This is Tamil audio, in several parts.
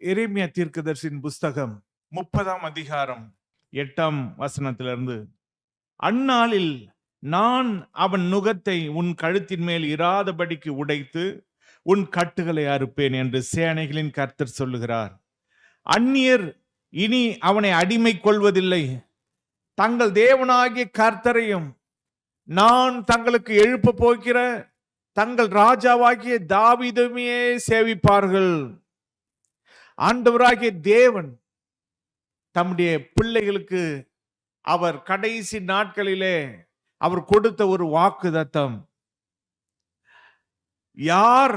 எரேமியா தீர்க்கதரிசியின் புஸ்தகம் 30ஆம் அதிகாரம் 8ஆம் வசனத்திலிருந்து, அந்நாளில் நான் அவன் நுகத்தை உன் கழுத்தின் மேல் இராதபடிக்கு உடைத்து உன் கட்டுகளை அறுப்பேன் என்று சேனைகளின் கர்த்தர் சொல்லுகிறார். அந்நியர் இனி அவனை அடிமை கொள்வதில்லை, தங்கள் தேவனாகிய கர்த்தரையும் நான் தங்களுக்கு எழுப்ப போகிற தங்கள் ராஜாவாகிய தாவீதையே சேவிப்பார்கள். ஆண்டவராகிய தேவன் தம்முடைய பிள்ளைகளுக்கு அவர் கடைசி நாட்களிலே அவர் கொடுத்த ஒரு வாக்குத்தத்தம். யார்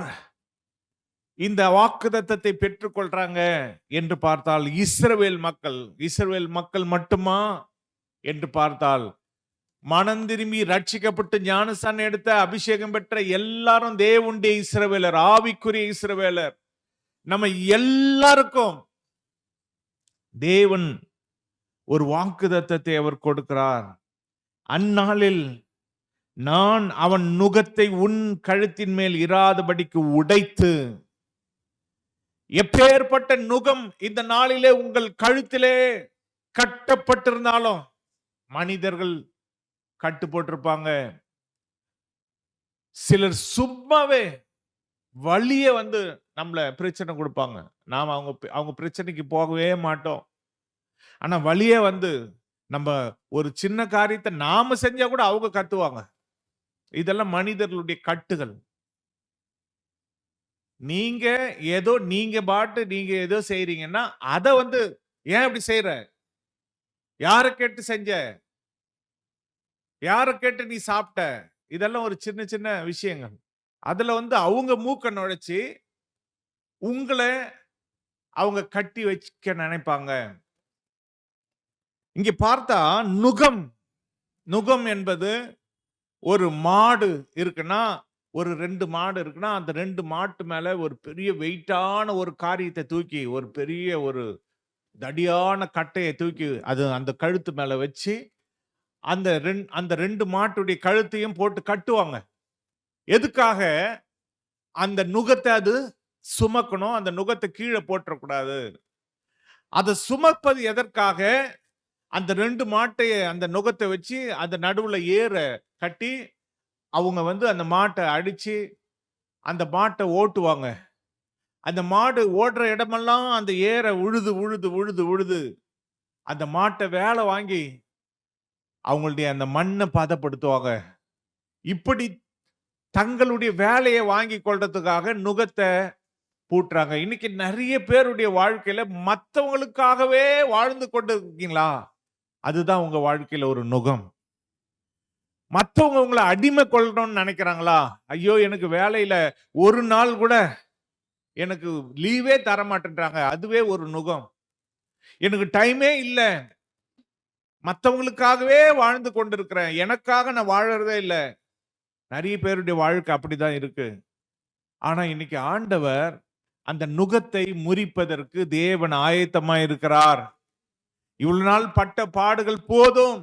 இந்த வாக்குத்தத்தத்தை பெற்றுக்கொள்றாங்க என்று பார்த்தால் இஸ்ரவேல் மக்கள். இஸ்ரவேல் மக்கள் மட்டுமா என்று பார்த்தால், மனம் திரும்பி ரட்சிக்கப்பட்டு ஞானஸ்நானம் எடுத்த அபிஷேகம் பெற்ற எல்லாரும் தேவனுடைய இஸ்ரவேலர், ஆவிக்குரிய இஸ்ரவேலர். நம்ம எல்லாருக்கும் தேவன் ஒரு வாக்குத்தத்தத்தை அவர் கொடுக்கிறார். அந்நாளில் நான் அவன் நுகத்தை உன் கழுத்தின் மேல் இராதபடிக்கு உடைத்து. எப்பேற்பட்ட நுகம் இந்த நாளிலே உங்கள் கழுத்திலே கட்டப்பட்டிருந்தாலும், மனிதர்கள் கட்டு போட்டிருப்பாங்க, சிலர் சும்மாவே வழிய வந்து நம்மள பிரச்சனை கொடுப்பாங்க. நாம அவங்க பிரச்சனைக்கு போகவே மாட்டோம். ஆனா வழியே வந்து நம்ம ஒரு சின்ன காரியத்தை நாம செஞ்சா கூட அவங்க கத்துவாங்க. இதெல்லாம் மனிதர்களுடைய கட்டுகள். நீங்க ஏதோ செய்றீங்கன்னா அத வந்து ஏன் இப்படி செய்யற, யார கேட்டு செஞ்ச, யார கேட்டு நீ சாப்பிட்ட, இதெல்லாம் ஒரு சின்ன சின்ன விஷயங்கள். அதுல வந்து அவங்க மூக்க நுழைச்சு உங்களை அவங்க கட்டி வச்சுக்க நினைப்பாங்க. இங்க பார்த்தா நுகம் என்பது, ஒரு மாடு இருக்குன்னா, ஒரு 2 மாடு இருக்குன்னா, அந்த 2 மாட்டு மேல ஒரு பெரிய வெயிட்டான ஒரு காரியத்தை தூக்கி, ஒரு பெரிய ஒரு தடியான கட்டையை தூக்கி அது அந்த கழுத்து மேல வச்சு அந்த 2 மாட்டுடைய கழுத்தையும் போட்டு கட்டுவாங்க. எதுக்காக? அந்த நுகத்தை அது சுமக்கணும், அந்த நுகத்தை கீழே போற்றக்கூடாது. அதை சுமப்பது எதற்காக? அந்த 2 மாட்டைய அந்த நுகத்தை வச்சு அந்த நடுவுல ஏற கட்டி அவங்க வந்து அந்த மாட்டை அடிச்சு அந்த மாட்டை ஓட்டுவாங்க. அந்த மாடு ஓடுற இடமெல்லாம் அந்த ஏற உழுது உழுது உழுது உழுது அந்த மாட்டை வேலை வாங்கி அவங்களுடைய அந்த மண்ணை பதப்படுத்துவாங்க. இப்படி தங்களுடைய வேலையை வாங்கி கொள்றதுக்காக நுகத்தை பூட்டுறாங்க. இன்னைக்கு நிறைய பேருடைய வாழ்க்கையில மற்றவங்களுக்காகவே வாழ்ந்து கொண்டு இருக்கீங்களா? அதுதான் உங்க வாழ்க்கையில ஒரு நுகம். மற்றவங்க உங்களை அடிமை கொள்ளணும்னு நினைக்கிறாங்களா? ஐயோ, எனக்கு வேலையில ஒரு நாள் கூட எனக்கு லீவே தர மாட்டேன்றாங்க, அதுவே ஒரு நுகம். எனக்கு டைமே இல்லை, மற்றவங்களுக்காகவே வாழ்ந்து கொண்டிருக்கிறேன், எனக்காக நான் வாழறதே இல்லை. நிறைய பேருடைய வாழ்க்கை அப்படிதான் இருக்கு. ஆனா இன்னைக்கு ஆண்டவர் அந்த நுகத்தை முறிப்பதற்கு தேவன் ஆயத்தமா இருக்கிறார். இவ்வளவு நாள் பட்ட பாடுகள் போதும்,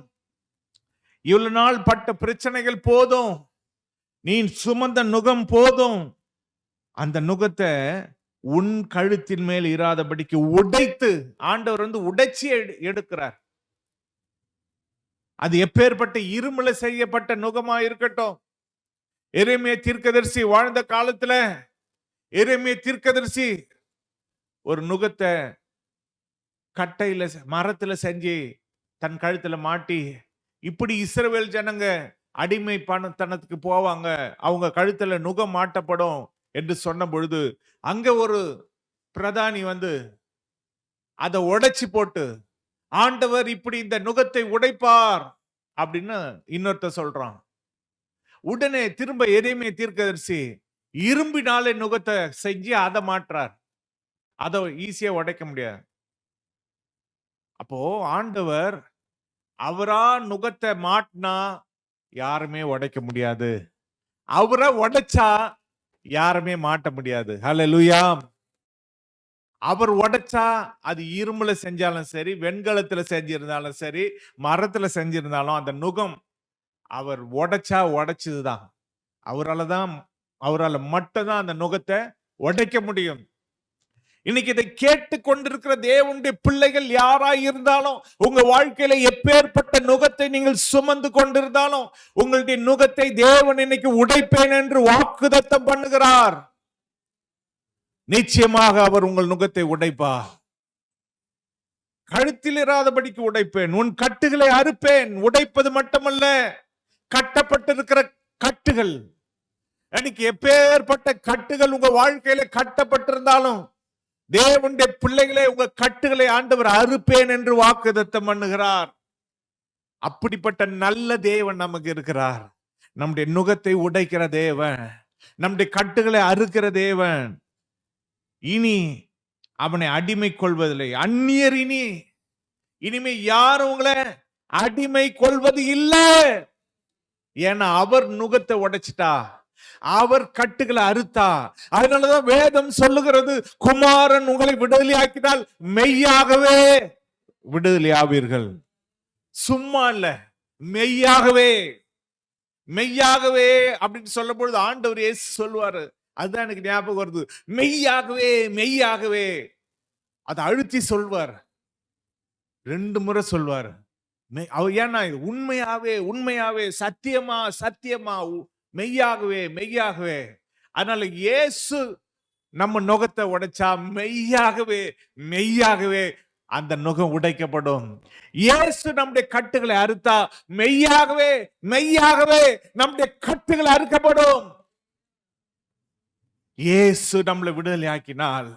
இவ்வளவு நாள் பட்ட பிரச்சனைகள் போதும், நீ சுமந்த நுகம் போதும். அந்த நுகத்தை உன் கழுத்தின் மேல் இராதபடிக்கு உடைத்து ஆண்டவர் வந்து உடைச்சி எடுக்கிறார். அது எப்பேற்பட்ட இரும்புல செய்யப்பட்ட நுகமா இருக்கட்டும். எரேமியா தீர்க்கதரிசி வாழ்ந்த காலத்துல எரேமியா தீர்க்கதரிசி ஒரு நுகத்தை கட்டையில மரத்துல செஞ்சு தன் கழுத்துல மாட்டி, இப்படி இஸ்ரவேல் ஜனங்க அடிமை பணத்தனத்துக்கு போவாங்க, அவங்க கழுத்துல நுகம் மாட்டப்படும் என்று சொன்ன பொழுது, அங்க ஒரு பிரதானி வந்து அதை உடைச்சு போட்டு, ஆண்டவர் இப்படி இந்த நுகத்தை உடைப்பார் அப்படின்னு இன்னொருத்த சொல்றான். உடனே திரும்ப எரேமியா தீர்க்கதரிசி இரும்பினாலே நுகத்தை செஞ்சு அதை மாற்றார். அதை ஈஸியா உடைக்க முடியாது. அப்போ ஆண்டவர் அவரா நுகத்தை மாட்டினா யாருமே உடைக்க முடியாது, அவரை உடைச்சா யாருமே மாட்ட முடியாது. ஹல்லேலூயா. அவர் உடைச்சா அது இரும்புல செஞ்சாலும் சரி, வெண்கலத்துல செஞ்சிருந்தாலும் சரி, மரத்துல செஞ்சிருந்தாலும் அந்த நுகம் அவர் உடைச்சா உடைச்சதுதான். அவரால் மட்டும்தான் அந்த நுகத்தை உடைக்க முடியும். இன்னைக்கு இதை கேட்டு கொண்டிருக்கிற தேவனுடைய பிள்ளைகள் யாராய் இருந்தாலும், உங்க வாழ்க்கையில எப்பேற்பட்ட நுகத்தை நீங்கள் சுமந்து கொண்டிருந்தாலும், உங்களுடைய நுகத்தை தேவன் இன்னைக்கு உடைப்பேன் என்று வாக்குத்தத்தம் பண்ணுகிறார். நிச்சயமாக அவர் உங்கள் நுகத்தை உடைப்பார். கழுத்தில் இராதபடிக்கு உடைப்பேன், உன் கட்டுகளை அறுப்பேன். உடைப்பது மட்டுமல்ல, கட்டப்பட்டிருக்கிற கட்டுகள், எனக்கு எப்பேற்பட்ட கட்டுகள் உங்க வாழ்க்கையில கட்டப்பட்டிருந்தாலும், தேவனுடைய பிள்ளைகளே, உங்க கட்டுகளை ஆண்டவர் அறுப்பேன் என்று வாக்குத்தத்தம் பண்ணுகிறார். அப்படிப்பட்ட நல்ல தேவன் நமக்கு இருக்கிறார். நம்முடைய நுகத்தை உடைக்கிற தேவன், நம்முடைய கட்டுகளை அறுக்கிற தேவன். இனி அவனை அடிமை கொள்வதில்லை. அந்நியர் இனிமே யாரும் உங்களை அடிமை கொள்வது இல்லை. ஏன்னா அவர் நுகத்தை உடைச்சிட்டா, அவர் கட்டுகளை அறுத்தா. அதனாலதான் வேதம் சொல்லுகிறது, குமாரன் உங்களை விடுதலை ஆக்கினால் மெய்யாகவே விடுதலை ஆவீர்கள். சும்மா இல்ல, மெய்யாகவே. மெய்யாகவே அப்படின்னு சொல்லும் பொழுது ஆண்டவர் இயேசு சொல்லுவாரு, அதுதான் எனக்கு ஞாபகம் வருது. மெய்யாகவே, மெய்யாகவே. அதை அழுத்தி சொல்வார், 2 முறை சொல்வார். ஏன்னா உண்மையாவே, உண்மையாவே, சத்தியமா, சத்தியமா, மெய்யாகவே, மெய்யாகவே. அதனால இயேசு நம்ம நுகத்தை உடைச்சா மெய்யாகவே, மெய்யாகவே அந்த நுகம் உடைக்கப்படும். இயேசு நம்முடைய கட்டுகளை அறுத்தா மெய்யாகவே, மெய்யாகவே நம்முடைய கட்டுகள் அறுக்கப்படும். இயேசு நம்மளை விடுதலை ஆக்கினால்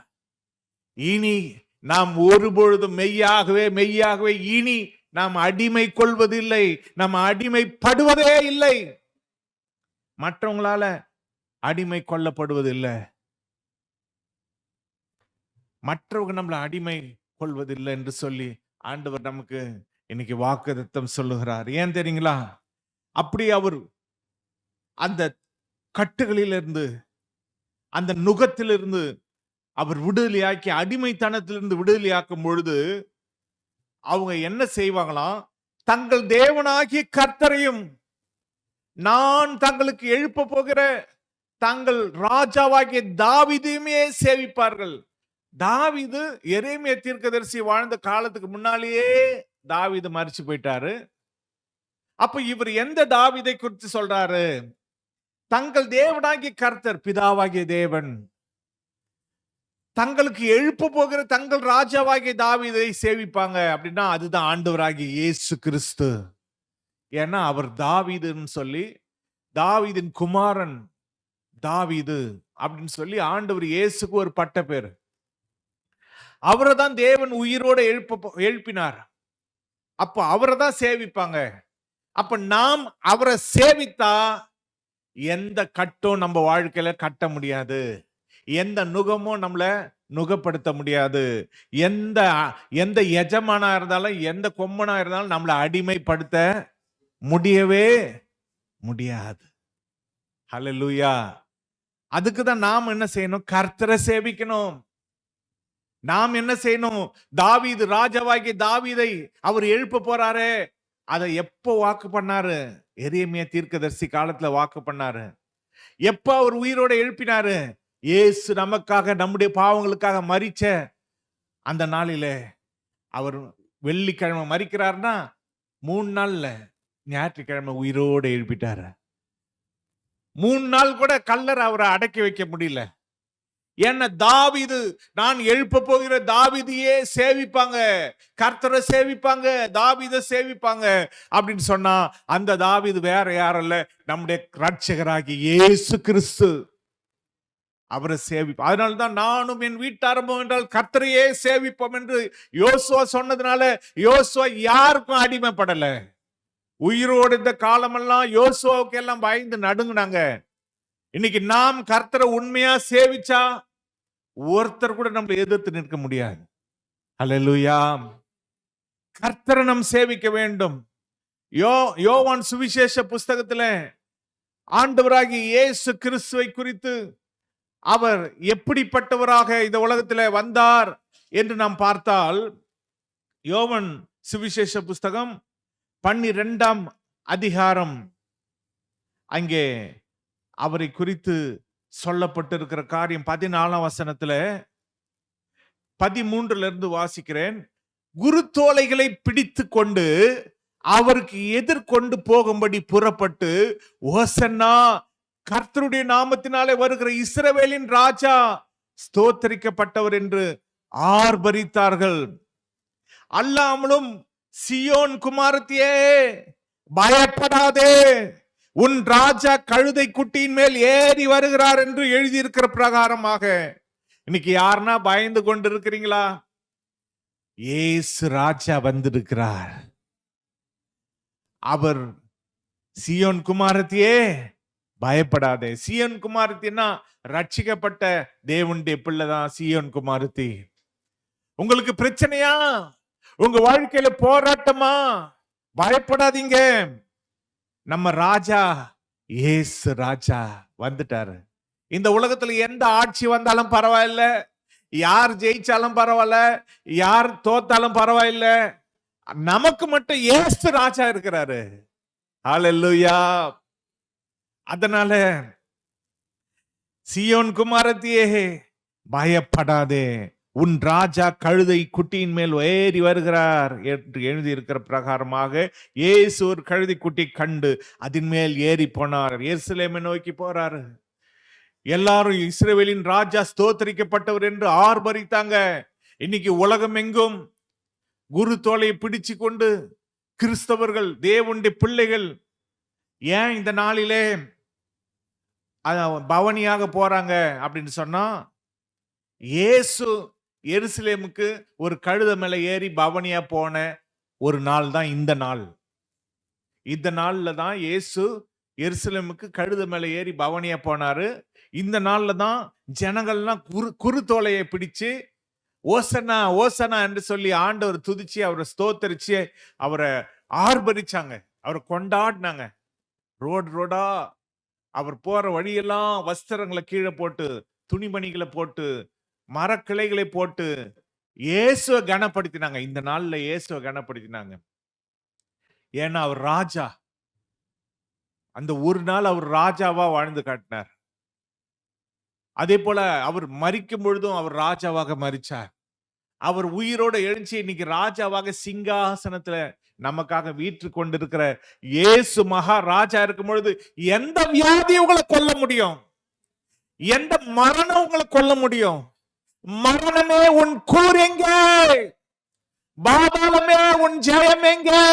இனி நாம் ஒருபொழுதும் மெய்யாகவே, மெய்யாகவே இனி நாம் அடிமை கொள்வதில்லை, நாம் அடிமைப்படுவதே இல்லை. மற்றவங்களால அடிமை கொள்ளப்படுவதில்லை, மற்றவங்க நம்மளை அடிமை கொள்வதில்லை என்று சொல்லி ஆண்டவர் நமக்கு இன்னைக்கு வாக்குத்தத்தம் சொல்லுகிறார். ஏன் தெரியுங்களா? அப்படி அவர் அந்த கட்டுகளிலிருந்து, அந்த நுகத்திலிருந்து அவர் விடுதலையாக்கி, அடிமைத்தனத்திலிருந்து விடுதலையாக்கும் பொழுது அவங்க என்ன செய்வாங்களாம்? தங்கள் தேவனாகிய கர்த்தரையும் நான் தங்களுக்கு எழுப்ப போகிற தங்கள் ராஜாவாகிய தாவீதையுமே சேவிப்பார்கள். தாவீது எரேமியா தீர்க்கதரிசி வாழ்ந்த காலத்துக்கு முன்னாலேயே தாவீது மரிச்சு போயிட்டாரு. அப்ப இவர் எந்த தாவீதை குறித்து சொல்றாரு? தங்கள் தேவனாகிய கர்த்தர், பிதாவாகிய தேவன் தங்களுக்கு எழுப்ப போகிற தங்கள் ராஜாவாகிய தாவீதை சேவிப்பாங்க. அப்படின்னா அதுதான் ஆண்டவராகிய இயேசு கிறிஸ்து. ஏன்னா அவர் தாவீதுன்னு சொல்லி, தாவீதின் குமாரன் தாவீது அப்படின்னு சொல்லி ஆண்டவர் இயேசுக்கு ஒரு பட்ட பேர். அவரை தான் தேவன் உயிரோட எழுப்பினார். அப்ப அவரை தான் சேவிப்பாங்க. அப்ப நாம் அவரை சேவித்தா எந்த கட்டும் நம்ம வாழ்க்கையில கட்ட முடியாது, எந்த நுகமும் நம்மள நுகப்படுத்த முடியாது. எந்த எஜமானா இருந்தாலும், எந்த கொம்மனா இருந்தாலும் நம்மளை அடிமைப்படுத்த முடியவே முடியாது. ஹல்லேலூயா. அதுக்கு தான் நாம் என்ன செய்யணும்? கர்த்தரை சேவிக்கணும். நாம் என்ன செய்யணும்? தாவீது, ராஜாவாகிய தாவீதை அவர் எழுப்ப போறாரு. அதை எப்போ வாக்கு பண்ணாரு? எரேமியா தீர்க்கதரிசி காலத்துல வாக்கு பண்ணாரு. எப்ப அவர் உயிரோட எழுப்பினாரு? இயேசு நமக்காக, நம்முடைய பாவங்களுக்காக மரிச்ச அந்த நாளிலே. அவர் வெள்ளிக்கிழமை மரிக்கிறார்னா 3 நாள்ல ஞாயிற்றுக்கிழமை உயிரோட எழுப்பிட்டாரு. 3 நாள் கூட கல்லறை அவரை அடக்கி வைக்க முடியல. ஏன்னா தாவீது, நான் எழுப்ப போகிற தாவீதையே சேவிப்பாங்க, கர்த்தரை சேவிப்பாங்க, தாவீதை சேவிப்பாங்க அப்படின்னு சொன்னா அந்த தாவீது வேற யாரும் இல்ல, நம்முடைய இரட்சகராகிய இயேசு கிறிஸ்து. அவரை சேவிப்போம். அதனால்தான் நானும் என் வீட்டாரமும் என்றால் கர்த்தரையே சேவிப்போம் என்று யோசுவா சொன்னதுனால யோசுவா யாருக்கும் அடிமைப்படல. உயிரோடு இந்த காலமெல்லாம் யோசுவாவுக்கு எல்லாம் பயந்து நடுங்கினாங்க. இன்னைக்கு நாம் கர்த்தரை உண்மையா சேவிச்சா ஒருத்தர் கூட நம்மளை எதிர்த்து நிற்க முடியாது. ஹல்லேலூயா. கர்த்தரை நாம் சேவிக்க வேண்டும். யோவான் சுவிசேஷ புஸ்தகத்துல ஆண்டவராகிய இயேசு கிறிஸ்துவை குறித்து அவர் எப்படிப்பட்டவராக இந்த உலகத்தில் வந்தார் என்று நாம் பார்த்தால், யோவான் சுவிசேஷ புஸ்தகம் 12ஆம் அதிகாரம், அங்கே அவரை குறித்து சொல்லப்பட்டிருக்கிற காரியம் 14ஆம் வசனத்துல, 13 வாசிக்கிறேன். குருத்தோலைகளை பிடித்து கொண்டு அவருக்கு எதிர்கொண்டு போகும்படி புறப்பட்டு, ஓசன்னா, கர்த்தருடைய நாமத்தினாலே வருகிற இஸ்ரவேலின் ராஜா ஸ்தோத்தரிக்கப்பட்டவர் என்று ஆர்ப்பரித்தார்கள். அல்லாமலும், சியோன் குமாரத்தியே, பயப்படாதே, உன் ராஜா கழுதை குட்டியின் மேல் ஏறி வருகிறார் என்று எழுதியிருக்கிற பிரகாரமாக. இன்னைக்கு யாருன்னா பயந்து கொண்டு இருக்கிறீங்களா? இயேசு ராஜா வந்திருக்கிறார். அவர் சியோன் குமாரத்தியே பயப்படாதே. சியோன் குமாரத்தின்னா ரட்சிக்கப்பட்ட தேவனுடைய பிள்ளைதான் சியோன் குமாரத்தி. உங்களுக்கு பிரச்சனையா? உங்க வாழ்க்கையில போராட்டமா? பயப்படாதீங்க. நம்ம ராஜா இயேசு ராஜா வந்துட்டாரு. இந்த உலகத்துல எந்த ஆட்சி வந்தாலும் பரவாயில்ல, யார் ஜெயிச்சாலும் பரவாயில்ல, யார் தோத்தாலும் பரவாயில்ல, நமக்கு மட்டும் இயேசு ராஜா இருக்கிறாரு. ஹல்லேலூயா. அதனால சியோன் குமாரத்தியே பயப்படாதே, உன் ராஜா கழுதை குட்டியின் மேல் ஏறி வருகிறார் என்று எழுதி இருக்கிற பிரகாரமாக இயேசு ஒரு கழுதை குட்டி கண்டு அதன் மேல் ஏறி போனார். எருசலேமை நோக்கி போறாரு. எல்லாரும் இஸ்ரவேலின் ராஜா ஸ்தோத்தரிக்கப்பட்டவர் என்று ஆர்ப்பரித்தாங்க. இன்னைக்கு உலகம் எங்கும் குரு தோலை பிடிச்சு கொண்டு கிறிஸ்தவர்கள், தேவனுடைய பிள்ளைகள் ஏன் இந்த நாளிலே பவனியாக போறாங்க அப்படின்னு சொன்னா, இயேசு எருசலேமுக்கு ஒரு கழுதை மேல ஏறி பவனியா போன ஒரு நாள் தான் இந்த நாள். இந்த நாள்ல தான் இயேசு எருசலேமுக்கு கழுதை மேல ஏறி பவனியா போனாரு. இந்த நாள்ல தான் ஜனங்கள்லாம் குருத்தோலையை பிடிச்சு ஓசனா ஓசனா என்று சொல்லி ஆண்டவர் துதிச்சு அவரை ஸ்தோத்தரிச்சு அவரை ஆர்ப்பரிச்சாங்க, அவரை கொண்டாடினாங்க. ரோடு ரோடா அவர் போற வழியெல்லாம் வஸ்திரங்களை கீழே போட்டு, துணிமணிகளை போட்டு, மரக்கிளைகளை போட்டு இயேசுவை கனப்படுத்தினாங்க. இந்த நாள்ல இயேசுவை கனப்படுத்தினாங்க. ஏன்னா அவர் ராஜா. அந்த ஒரு நாள் அவர் ராஜாவா வாழ்ந்து காட்டினார். அதே போல அவர் மரிக்கும் பொழுதும் அவர் ராஜாவாக மரிச்சார். அவர் உயிரோட எழுச்சி இன்னைக்கு ராஜாவாக சிங்காசனத்துல நமக்காக வீற்று கொண்டிருக்கிற இயேசு மகா ராஜா இருக்கும் பொழுது எந்த வியாதி உங்களை கொல்ல முடியும்? எந்த மரணம் உங்களை கொல்ல முடியும்? மரணமே உன் கூர் எங்கே? பாதாளமே உன் ஜெயம் எங்கே?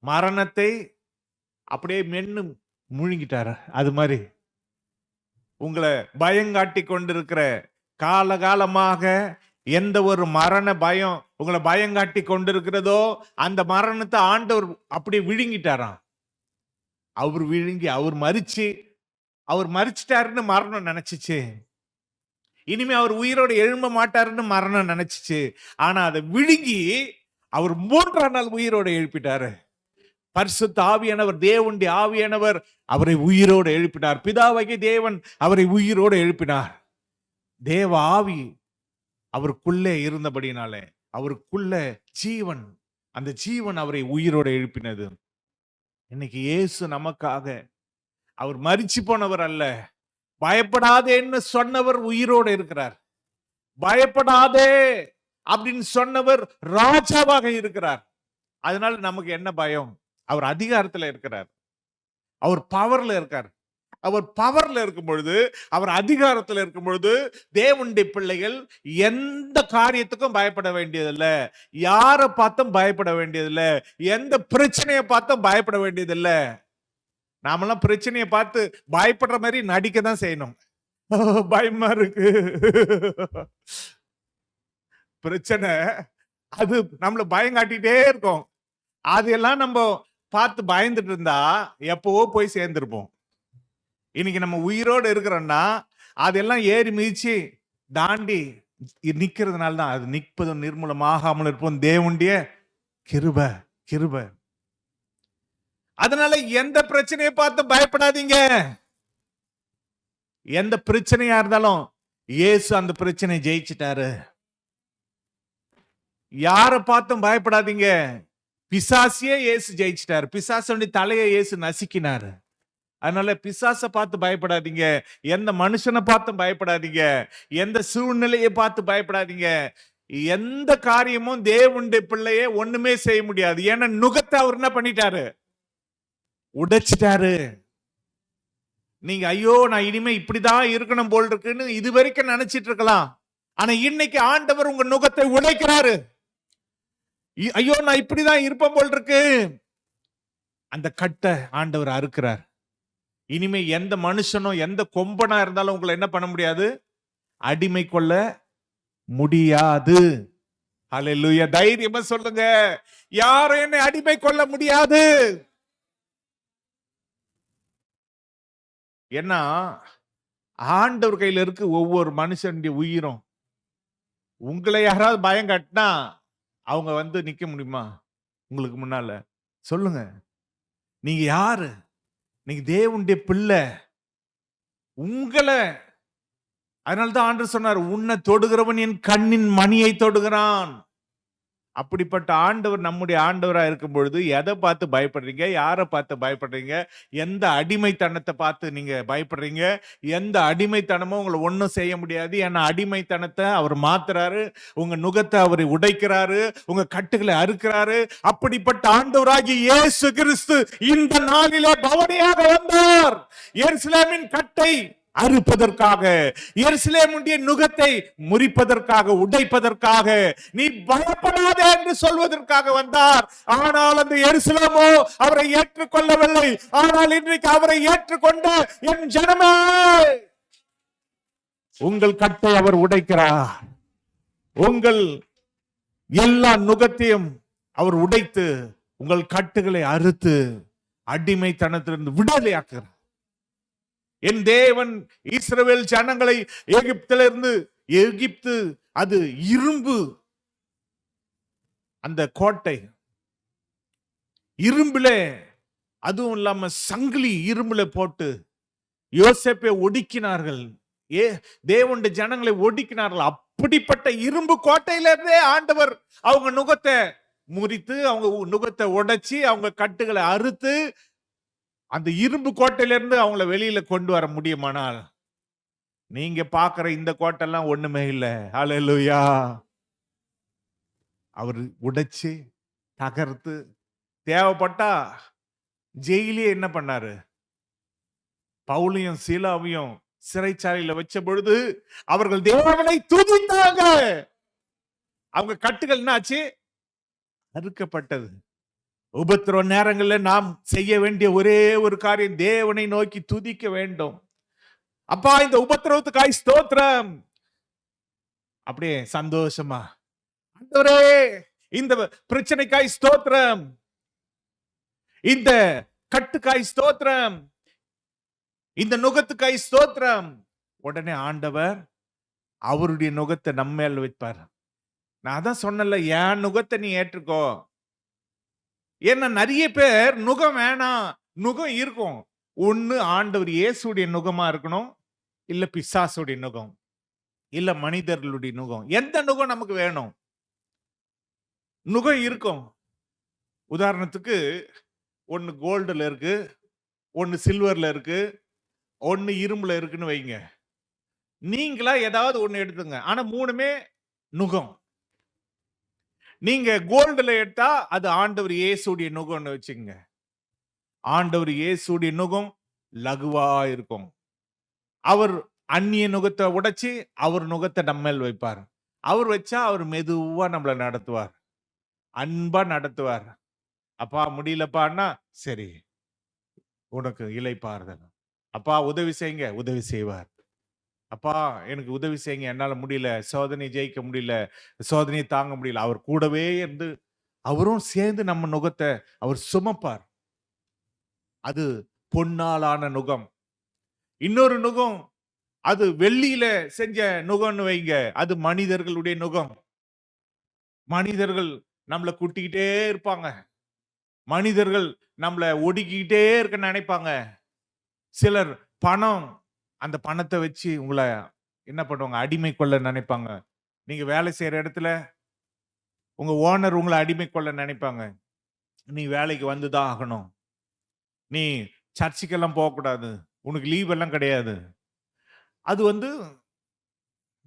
மரணத்தை அப்படியே மென்னு முழுங்கிட்டாரு. அது மாதிரி உங்களை பயங்காட்டி கொண்டிருக்கிற காலகாலமாக எந்த ஒரு மரண பயம் உங்களை பயங்காட்டி கொண்டிருக்கிறதோ அந்த மரணத்தை ஆண்டவர் அப்படியே விழுங்கிட்டாராம். அவர் விழுங்கி அவர் மரிச்சிட்டாருன்னு மரணம் நினைச்சிச்சு. இனிமே அவர் உயிரோடு எழும்ப மாட்டாருன்னு மரணம் நினைச்சிச்சு. ஆனா அதை விழுங்கி அவர் 3ஆம் நாள் உயிரோடு எழுப்பிட்டாரு. பரிசுத்த ஆவியானவர், தேவனுடைய ஆவியானவர் அவரை உயிரோடு எழுப்பினார். பிதாவாகிய தேவன் அவரை உயிரோடு எழுப்பினார். தேவ ஆவி அவருக்குள்ளே இருந்தபடினாலே அவருக்குள்ள ஜீவன், அந்த ஜீவன் அவரை உயிரோடு எழுப்பினது. இன்னைக்கு இயேசு நமக்காக, அவர் மரிச்சு போனவர் அல்ல, பயப்படாதேன்னு சொன்னவர் உயிரோடு இருக்கிறார். பயப்படாதே அப்படின்னு சொன்னவர் ராஜாவாக இருக்கிறார். அதனால நமக்கு என்ன பயம்? அவர் அதிகாரத்துல இருக்கிறார், அவர் பவர்ல இருக்கார். அவர் பவர்ல இருக்கும் பொழுது, அவர் அதிகாரத்துல இருக்கும் பொழுது தேவனுடைய பிள்ளைகள் எந்த காரியத்துக்கும் பயப்பட வேண்டியதில்லை, யாரை பார்த்தும் பயப்பட வேண்டியதில்லை, எந்த பிரச்சனையை பார்த்தும் பயப்பட வேண்டியதில்லை. நாமெல்லாம் பிரச்சனையை பார்த்து பயப்படுற மாதிரி நடிக்க தான் செய்யணும். பயமா இருக்கு பிரச்சனை, அது நம்மள பயங்காட்டிட்டே இருக்கும். அதெல்லாம் நம்ம பார்த்து பயந்துட்டு இருந்தா எப்பவோ போய் சேர்ந்திருப்போம். இன்னைக்கு நம்ம உயிரோடு இருக்கிறோம்னா அதெல்லாம் ஏறி மிதிச்சு தாண்டி நிக்கிறதுனால தான். அது நிற்பதும் நிர்மூலமாகாமல் இருப்போம் தேவனுடைய கிருபை, கிருபை. அதனால எந்த பிரச்சனையை பார்த்து பயப்படாதீங்க. எந்த பிரச்சனையா இருந்தாலும் இயேசு அந்த பிரச்சனையை ஜெயிச்சிட்டாரு. யாரை பார்த்தும் பயப்படாதீங்க. பிசாசியே இயேசு ஜெயிச்சிட்டாரு. பிசாசுடைய தலையை இயேசு நசுக்கினாரு. அதனால பிசாசை பார்த்து பயப்படாதீங்க, எந்த மனுஷனை பார்த்தும் பயப்படாதீங்க, எந்த சூழ்நிலையை பார்த்து பயப்படாதீங்க. எந்த காரியமும் தேவனுடைய பிள்ளையே ஒண்ணுமே செய்ய முடியாது. ஏன்னா நுகத்தை அவர் என்ன பண்ணிட்டாரு? உடைச்சிட்டாரு. நீங்க ஐயோ நான் இனிமே இப்படிதான் இருக்கணும் போல் இருக்குன்னு இது வரைக்கும் நினைச்சிட்டு இருக்கலாம். ஆனா இன்னைக்கு ஆண்டவர் உங்க நுகத்தை உடைக்கிறாரு. ஐயோ நான் இப்படிதான் இருப்பேன் போல் இருக்கு, அந்த கட்டை ஆண்டவர் அறுக்கிறார். இனிமே எந்த மனுஷனும் எந்த கொம்பனா இருந்தாலும் உங்களை என்ன பண்ண முடியாது? அடிமை கொள்ள முடியாது. ஹல்லேலூயா. தைரியமா சொல்லுங்க, யாரும் என்னை அடிமை கொள்ள முடியாது. ஏன்னா ஆண்டவர் கையில இருக்கு ஒவ்வொரு மனுஷனுடைய உயிரும். உங்களை யாராவது பயம் கட்டினா அவங்க வந்து நிக்க முடியுமா உங்களுக்கு முன்னால? சொல்லுங்க, நீங்க யாரு? நீங்க தேவனுடைய பிள்ளை. உங்களை அதனால்தான் ஆண்டவர் சொன்னார், உன்னை தொடுகிறவன் என் கண்ணின் மணியை தொடுகிறான். அப்படிப்பட்ட ஆண்டவர் நம்முடைய ஆண்டவரா இருக்கும் பொழுது எதை பார்த்து பயப்படுறீங்க? யாரை பார்த்து பயப்படுறீங்க? எந்த அடிமைத்தனத்தை பார்த்து நீங்க பயப்படுறீங்க? எந்த அடிமைத்தனமும் உங்களை ஒன்றும் செய்ய முடியாது. ஏன்னா அடிமைத்தனத்தை அவர் மாத்துறாரு, உங்க நுகத்தை அவர் உடைக்கிறாரு, உங்க கட்டுகளை அறுக்கிறாரு. அப்படிப்பட்ட ஆண்டவராகி இயேசு கிறிஸ்து இந்த நாளிலே பவனியாக வந்தார். எருசலேமின் கட்டை அறுப்பதற்காக, எருசலேமுடைய நுகத்தை முறிப்பதற்காக, உடைப்பதற்காக, நீ பயப்படாதே என்று சொல்வதற்காக வந்தார். ஆனால் அந்த எருசலேமோ அவரை ஏற்றுக்கொள்ளவில்லை. ஆனால் இன்றைக்கு அவரை ஏற்றுக்கொண்ட என் ஜனமே, உங்கள் கட்டை அவர் உடைக்கிறார். உங்கள் எல்லா நுகத்தையும் அவர் உடைத்து உங்கள் கட்டுகளை அறுத்து அடிமைத்தனத்திலிருந்து விடுதலையாக்குகிறார். என் தேவன் இஸ்ரவேல் ஜனங்களை எகிப்திலிருந்து, எகிப்து அது இரும்பு, அந்த கோட்டை இரும்புல, அதுவும் இல்லாம சங்கிலி இரும்புல போட்டு யோசேப்பை ஒடுக்கினார்கள். தேவனுடைய ஜனங்களை ஒடுக்கினார்கள். அப்படிப்பட்ட இரும்பு கோட்டையில இருந்தே ஆண்டவர் அவங்க நுகத்தை முறித்து, அவங்க நுகத்தை உடைச்சி, அவங்க கட்டுகளை அறுத்து அந்த இரும்பு கோட்டையிலிருந்து அவங்கள வெளியில கொண்டு வர முடியுமானால், நீங்க பாக்குற இந்த கோட்டெல்லாம் ஒண்ணுமே இல்லை. ஹல்லேலூயா. அவர் உடைச்சு தகர்த்து, தேவைப்பட்டா ஜெயிலே என்ன பண்ணாரு? பவுலையும் சீலாவையும் சிறைச்சாலையில வச்ச பொழுது அவர்கள் தேவனை துதித்தாங்க. அவங்க கட்டுகள் என்ன ஆச்சு? அறுக்கப்பட்டது. உபத்திரவ நேரங்களில் நாம் செய்ய வேண்டிய ஒரே ஒரு காரியம், தேவனை நோக்கி துதிக்க வேண்டும். அப்பா இந்த உபத்திரவத்துக்காய் ஸ்தோத்திரம். அப்படியே சந்தோஷமா, ஆண்டவரே இந்த பிரச்சனைக்காய் ஸ்தோத்திரம், இந்த கட்டுக்காய் ஸ்தோத்திரம், இந்த நுகத்துக்காய் ஸ்தோத்திரம். உடனே ஆண்டவர் அவருடைய நுகத்தை நம்ம மேல் வைப்பார். நான் அதான் சொன்னல, என் நுகத்தை நீ ஏற்றுக்கோ. ஏன்னா நிறைய பேர் நுகம் வேணாம், நுகம் இருக்கும். ஒண்ணு ஆண்டவர் இயேசுடைய நுகமா இருக்கணும், இல்ல பிசாசுடைய நுகம், இல்ல மனிதர்களுடைய நுகம். எந்த நுகம் நமக்கு வேணும்? நுகம் இருக்கும். உதாரணத்துக்கு ஒன்னு கோல்டுல இருக்கு, ஒன்னு சில்வர்ல இருக்கு, ஒன்னு இரும்புல இருக்குன்னு வைங்க. நீங்களா ஏதாவது ஒண்ணு எடுத்துங்க, ஆனா மூணுமே நுகம். நீங்க கோல்டுல எடுத்தா அது ஆண்டவர் இயேசுடைய நுகம்னு வச்சுங்க. ஆண்டவர் இயேசுடைய நுகம் லகுவா இருக்கும். அவர் அந்நிய நுகத்தை உடைச்சு அவர் நுகத்தை நம்ம மேல் வைப்பார். அவர் வச்சா அவர் மெதுவா நம்மளை நடத்துவார், அன்பா நடத்துவார். அப்பா முடியலப்பான்னா சரி, உனக்கு இளைப்பாறுதல். அப்பா உதவி செய்யுங்க, உதவி செய்வார். அப்பா எனக்கு உதவி செய்யுங்க, என்னால முடியல, சோதனை ஜெயிக்க முடியல, சோதனையை தாங்க முடியல. அவர் கூடவே இருந்து அவரும் சேர்ந்து நம்ம நுகத்தை அவர் சுமப்பார். அது பொன்னாலான நுகம். இன்னொரு நுகம், அது வெள்ளியில செஞ்ச நுகம்னு வைங்க, அது மனிதர்களுடைய நுகம். மனிதர்கள் நம்மளை குட்டிக்கிட்டே இருப்பாங்க, மனிதர்கள் நம்மளை ஒடுக்கிக்கிட்டே இருக்க நினைப்பாங்க. சிலர் பணம், அந்த பணத்தை வச்சு உங்களை என்ன பண்ணுவாங்க? அடிமை கொள்ள நினைப்பாங்க. நீங்க வேலை செய்யற இடத்துல உங்க ஓனர் உங்களை அடிமை கொள்ள நினைப்பாங்க. நீ வேலைக்கு வந்துதான் ஆகணும், நீ சர்ச்சுக்கெல்லாம் போகக்கூடாது, உனக்கு லீவ் எல்லாம் கிடையாது. அது வந்து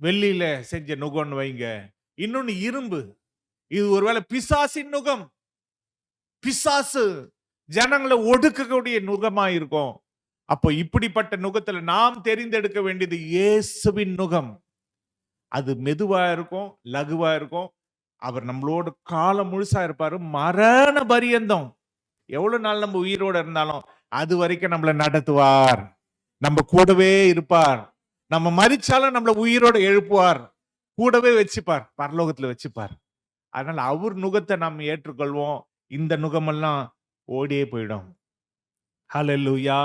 வெள்ளியில செஞ்ச நுகம்னு வைங்க. இன்னொன்னு இரும்பு. இது ஒருவேளை பிசாசின் நுகம். பிசாசு ஜனங்களை ஒடுக்கக்கூடிய நுகமா இருக்கும். அப்போ இப்படிப்பட்ட நுகத்துல நாம் தெரிந்தெடுக்க வேண்டியது இயேசுவின் நுகம். அது மெதுவா இருக்கும், லகுவா இருக்கும். அவர் நம்மளோட காலம் முழுசா இருப்பாரு, மரண பரியந்தம். எவ்வளவு நாள் நம்ம உயிரோட இருந்தாலும் அது வரைக்கும் நம்மளை நடத்துவார், நம்ம கூடவே இருப்பார். நம்ம மரிச்சாலும் நம்மள உயிரோட எழுப்புவார், கூடவே வச்சுப்பார், பரலோகத்துல வச்சுப்பார். அதனால அவர் நுகத்தை நாம் ஏற்றுக்கொள்வோம். இந்த நுகமெல்லாம் ஓடியே போயிடும். ஹல்லேலூயா.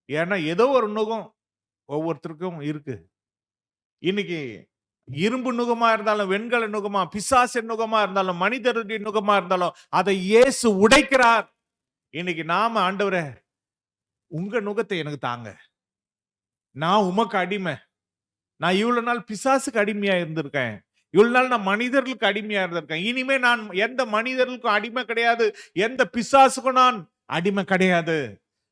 ஏன்னா ஏதோ ஒரு நுகம் ஒவ்வொருத்தருக்கும் இருக்கு. இன்னைக்கு இரும்பு நுகமா இருந்தாலும், வெண்கல நுகமா, பிசாசு நுகமா இருந்தாலும், மனிதருடைய நுகமா இருந்தாலும் அதை இயேசு உடைக்கிறார். இன்னைக்கு நாம, ஆண்டவரே உங்க நுகத்தை எனக்கு தாங்க, நான் உமக்கு அடிமை. நான் இவ்வளவு நாள் பிசாசுக்கு அடிமையா இருந்திருக்கேன், இவ்வளவு நாள் நான் மனிதர்களுக்கு அடிமையா இருந்திருக்கேன். இனிமே நான் எந்த மனிதர்களுக்கும் அடிமை கிடையாது, எந்த பிசாசுக்கும் நான் அடிமை கிடையாது.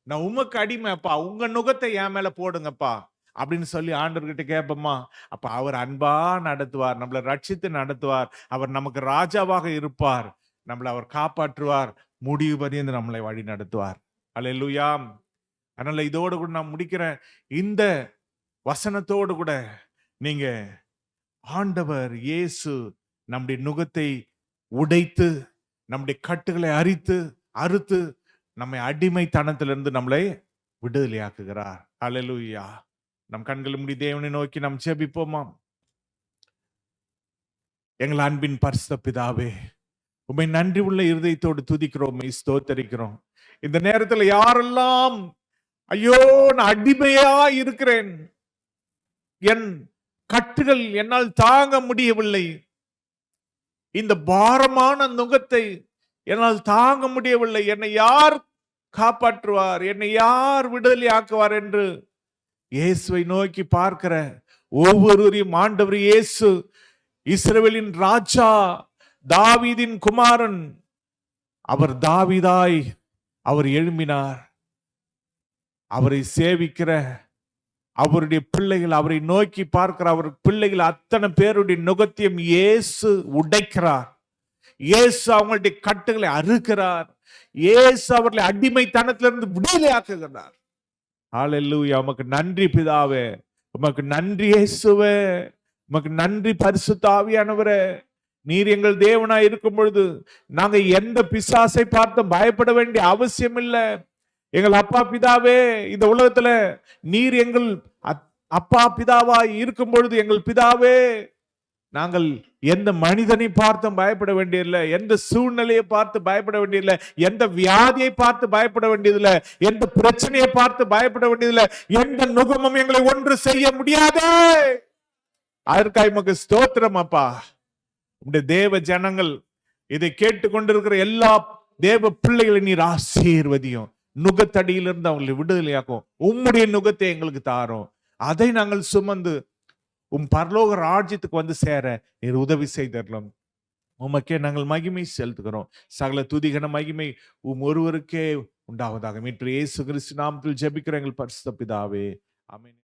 நான் உமக்கு அடிமைப்பா, உங்க நுகத்தை என் மேல போடுங்கப்பா அப்படின்னு சொல்லி ஆண்டவர்கிட்ட கேட்போமா? அப்ப அவர் அன்பா நடத்துவார், நம்மளை ரட்சித்து நடத்துவார். அவர் நமக்கு ராஜாவாக இருப்பார், நம்மளை அவர் காப்பாற்றுவார், முடிவு பரியந்து நம்மளை வழி நடத்துவார். அல்லேலூயா. அதனால இதோடு கூட நான் முடிக்கிறேன். இந்த வசனத்தோடு கூட நீங்க ஆண்டவர் இயேசு நம்முடைய நுகத்தை உடைத்து, நம்முடைய கட்டுகளை அறுத்து நம்மை அடிமைத்தனத்திலிருந்து நம்மளை விடுதலையாக்குகிறார். அல்லேலூயா. நம் கண்களை மூடி தேவனை நோக்கி நாம் ஜெபிப்போமா? எங்கள் அன்பின் பரிசுத்த பிதாவே, உம்மை நன்றி உள்ள இருதயத்தோடு துதிக்கிறோம், ஸ்தோத்தரிக்கிறோம். இந்த நேரத்தில் யாரெல்லாம் ஐயோ நான் அடிமையா இருக்கிறேன், என் கட்டுகள் என்னால் தாங்க முடியவில்லை, இந்த பாரமான நுகத்தை என்னால் தாங்க முடியவில்லை, என்னை யார் காப்பாற்றுவார், என்னை யார் விடுதலை ஆக்குவார் என்று இயேசுவை நோக்கி பார்க்கிற ஒவ்வொருவரையும் ஆண்டவர் இயேசு, இஸ்ரவேலின் ராஜா, தாவீதின் குமாரன், அவர் தாவீதாய் அவர் எழும்பினார். அவரை சேவிக்கிற அவருடைய பிள்ளைகள், அவரை நோக்கி பார்க்கிற அவர் பிள்ளைகள் அத்தனை பேருடைய நுகத்தையும் இயேசு உடைக்கிறார். இயேசு அவங்களுடைய கட்டுகளை அறுக்கிறார். இயேசு அவர்களை அடிமைத்தனத்திலிருந்து விடுதலை ஆக்குகிறார். ஹல்லேலூயா. உமக்கு நன்றி பிதாவே, உமக்கு நன்றி இயேசுவே, உமக்கு நன்றி பரிசுத்த ஆவியானவரே. நீர் எங்கள் தேவனாய் இருக்கும் பொழுது நாங்க எந்த பிசாசை பார்த்து பயப்பட வேண்டிய அவசியம் இல்லை. எங்கள் அப்பா பிதாவே, இந்த உலகத்துல நீர் எங்கள் அப்பா பிதாவாய் இருக்கும் பொழுது எங்கள் பிதாவே, நாங்கள் எந்த மனிதனை பார்த்தும் பயப்பட வேண்டியதில்லை, எந்த சூழ்நிலையை பார்த்து பயப்பட வேண்டியதில்லை, எந்த வியாதியை பார்த்து பயப்பட வேண்டியதில்லை, எந்த பிரச்சனையை பார்த்து பயப்பட வேண்டியதில்லை. எந்த நுகமும் எங்களை ஒன்று செய்ய முடியாது. அதற்காக உமக்கு ஸ்தோத்திரம் அப்பா. உம்முடைய தேவ ஜனங்கள், இதை கேட்டுக்கொண்டிருக்கிற எல்லா தேவ பிள்ளைகளை நீர் ஆசீர்வதியும். நுகத்தடியிலிருந்து அவங்களை விடுதலையாக்கும். உம்முடைய நுகத்தை எங்களுக்கு தாரும். அதை நாங்கள் சுமந்து பரலோக ராஜ்யத்துக்கு வந்து சேர நீர் உதவி செய்தரலாம். உமக்கே நாங்கள் மகிமை செலுத்துகிறோம். சகல துதிகன மகிமை ஒருவருக்கே உண்டாவதாக. மீட்பர் இயேசு கிறிஸ்து நாமத்தில் ஜெபிக்கிற எங்கள் பரிசுத்த பிதாவே, ஆமென்.